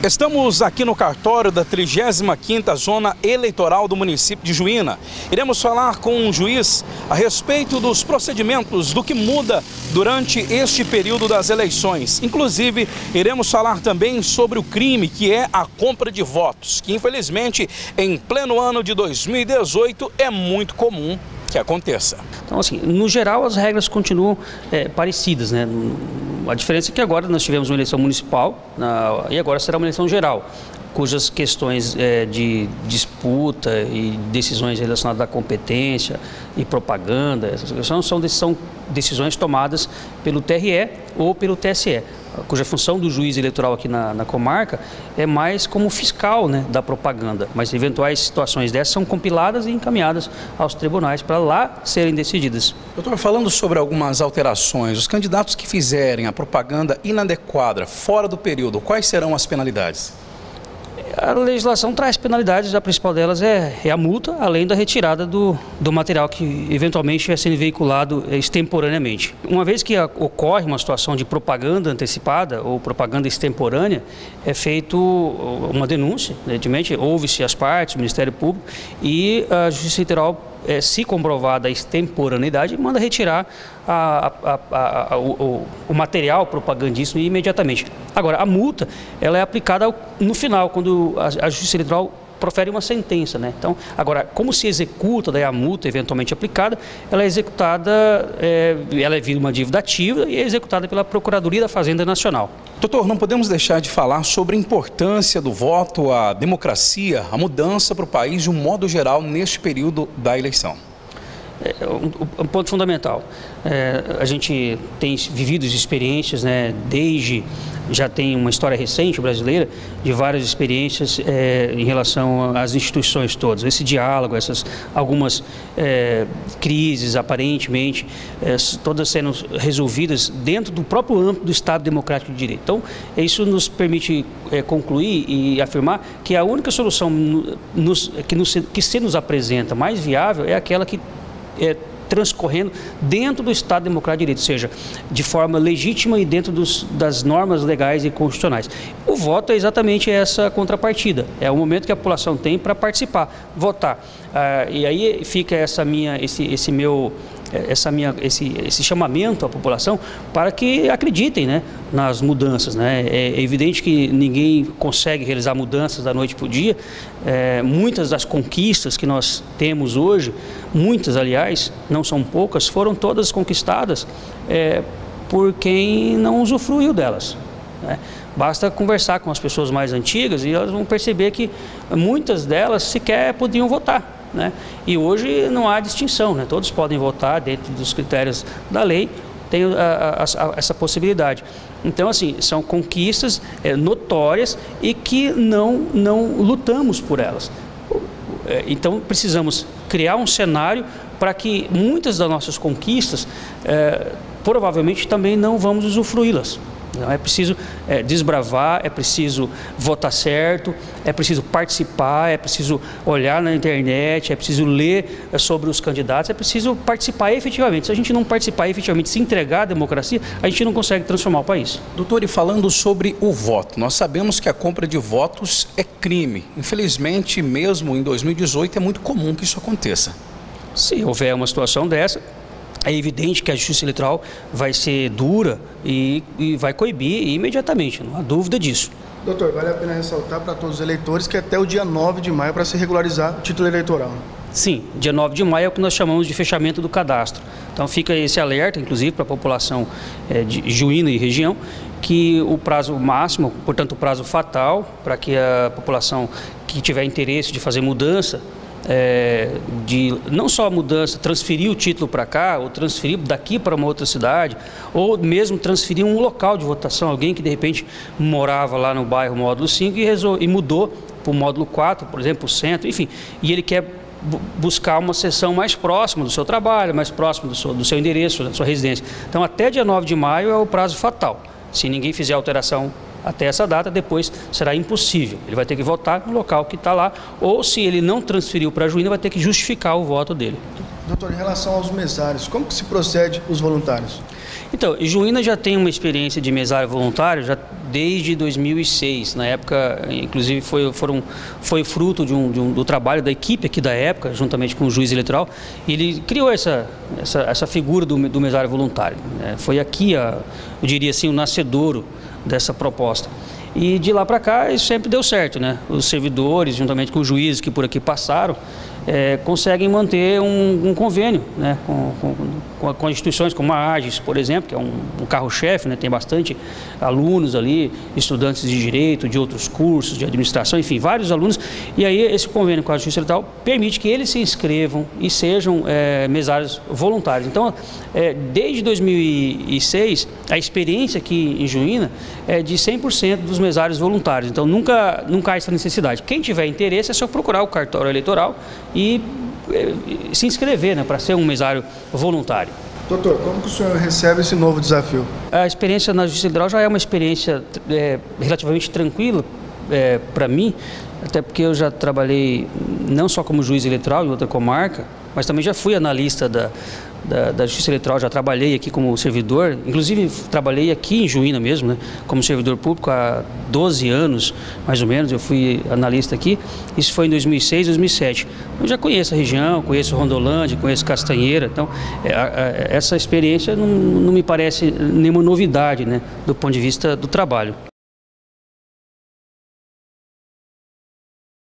Estamos aqui no cartório da 35ª Zona Eleitoral do município de Juína. Iremos falar com um juiz a respeito dos procedimentos, do que muda durante este período das eleições. Inclusive, iremos falar também sobre o crime que é a compra de votos, que infelizmente em pleno ano de 2018 é muito comum que aconteça. Então, assim, no geral as regras continuam parecidas, né? A diferença é que agora nós tivemos uma eleição municipal e agora será uma eleição geral, cujas questões de disputa e decisões relacionadas à competência e propaganda, essas questões são decisões tomadas pelo TRE ou pelo TSE, cuja função do juiz eleitoral aqui na comarca é mais como fiscal, né, da propaganda, mas eventuais situações dessas são compiladas e encaminhadas aos tribunais para lá serem decididas. Doutor, falando sobre algumas alterações, os candidatos que fizerem a propaganda inadequada, fora do período, quais serão as penalidades? A legislação traz penalidades, a principal delas é a multa, além da retirada do material que eventualmente estiver sendo veiculado extemporaneamente. Uma vez que ocorre uma situação de propaganda antecipada ou propaganda extemporânea, é feito uma denúncia, evidentemente, ouve-se as partes, o Ministério Público e a Justiça Eleitoral, se comprovada a extemporaneidade, manda retirar o material propagandístico imediatamente. Agora, a multa ela é aplicada no final, quando a Justiça Eleitoral profere uma sentença, né? Então, agora, como se executa daí a multa eventualmente aplicada, ela é executada, ela é uma dívida ativa e é executada pela Procuradoria da Fazenda Nacional. Doutor, não podemos deixar de falar sobre a importância do voto, a democracia, a mudança para o país de um modo geral neste período da eleição. Um ponto fundamental. A gente tem vivido experiências, né, já tem uma história recente brasileira de várias experiências em relação às instituições todas. Esse diálogo, algumas crises aparentemente, todas sendo resolvidas dentro do próprio âmbito do Estado Democrático de Direito. Então, isso nos permite concluir e afirmar que a única solução que se nos apresenta mais viável é aquela que transcorrendo dentro do Estado Democrático de Direito, ou seja, de forma legítima e dentro das normas legais e constitucionais. O voto é exatamente essa contrapartida, é o momento que a população tem para participar, votar. E aí fica esse chamamento à população para que acreditem, né, nas mudanças, né? É evidente que ninguém consegue realizar mudanças da noite para o dia. Muitas das conquistas que nós temos hoje, muitas aliás, não são poucas, foram todas conquistadas por quem não usufruiu delas, né? Basta conversar com as pessoas mais antigas e elas vão perceber que muitas delas sequer podiam votar, né? E hoje não há distinção, né? Todos podem votar dentro dos critérios da lei, tem essa possibilidade. Então, assim, são conquistas notórias e que não lutamos por elas. Então, precisamos criar um cenário para que muitas das nossas conquistas, provavelmente também não vamos usufruí-las. Então, é preciso desbravar, é preciso votar certo, é preciso participar, é preciso olhar na internet, é preciso ler sobre os candidatos, é preciso participar efetivamente. Se a gente não participar efetivamente, se entregar à democracia, a gente não consegue transformar o país. Doutor, e falando sobre o voto, nós sabemos que a compra de votos é crime. Infelizmente, mesmo em 2018, é muito comum que isso aconteça. Se houver uma situação dessa, é evidente que a Justiça Eleitoral vai ser dura e vai coibir imediatamente, não há dúvida disso. Doutor, vale a pena ressaltar para todos os eleitores que até o dia 9 de maio para se regularizar o título eleitoral. Sim, dia 9 de maio é o que nós chamamos de fechamento do cadastro. Então fica esse alerta, inclusive, para a população de Juína e região, que o prazo máximo, portanto o prazo fatal, para que a população que tiver interesse de fazer mudança, não só a mudança, transferir o título para cá, ou transferir daqui para uma outra cidade, ou mesmo transferir um local de votação, alguém que de repente morava lá no bairro módulo 5 e mudou para o módulo 4, por exemplo, o centro, enfim, e ele quer buscar uma seção mais próxima do seu trabalho, mais próximo do seu endereço, da sua residência. Então, até dia 9 de maio é o prazo fatal. Se ninguém fizer alteração até essa data, depois será impossível. Ele vai ter que votar no local que está lá, ou se ele não transferiu para Juína, vai ter que justificar o voto dele. Doutor, em relação aos mesários, como que se procede os voluntários? Então, Juína já tem uma experiência de mesário voluntário já desde 2006. Na época, inclusive, foi fruto do trabalho da equipe aqui da época, juntamente com o juiz eleitoral. Ele criou essa figura do mesário voluntário. Foi aqui, eu diria assim, o nascedouro dessa proposta. E de lá para cá isso sempre deu certo, né? Os servidores, juntamente com os juízes que por aqui passaram, conseguem manter um convênio, né? com instituições como a AGES, por exemplo, que é um carro-chefe, né? Tem bastante alunos ali, estudantes de direito, de outros cursos, de administração, enfim, vários alunos. E aí esse convênio com a Justiça Eleitoral permite que eles se inscrevam e sejam mesários voluntários. Então, desde 2006, a experiência aqui em Juína é de 100% dos mesários voluntários. Então, nunca há essa necessidade. Quem tiver interesse é só procurar o cartório eleitoral e se inscrever, né, para ser um mesário voluntário. Doutor, como que o senhor recebe esse novo desafio? A experiência na Justiça Eleitoral já é uma experiência relativamente tranquila para mim, até porque eu já trabalhei não só como juiz eleitoral em outra comarca, mas também já fui analista da Justiça Eleitoral, já trabalhei aqui como servidor, inclusive trabalhei aqui em Juína mesmo, né, como servidor público há 12 anos, mais ou menos, eu fui analista aqui, isso foi em 2006, 2007. Eu já conheço a região, conheço Rondolândia, conheço Castanheira, então essa experiência não me parece nenhuma novidade, né, do ponto de vista do trabalho.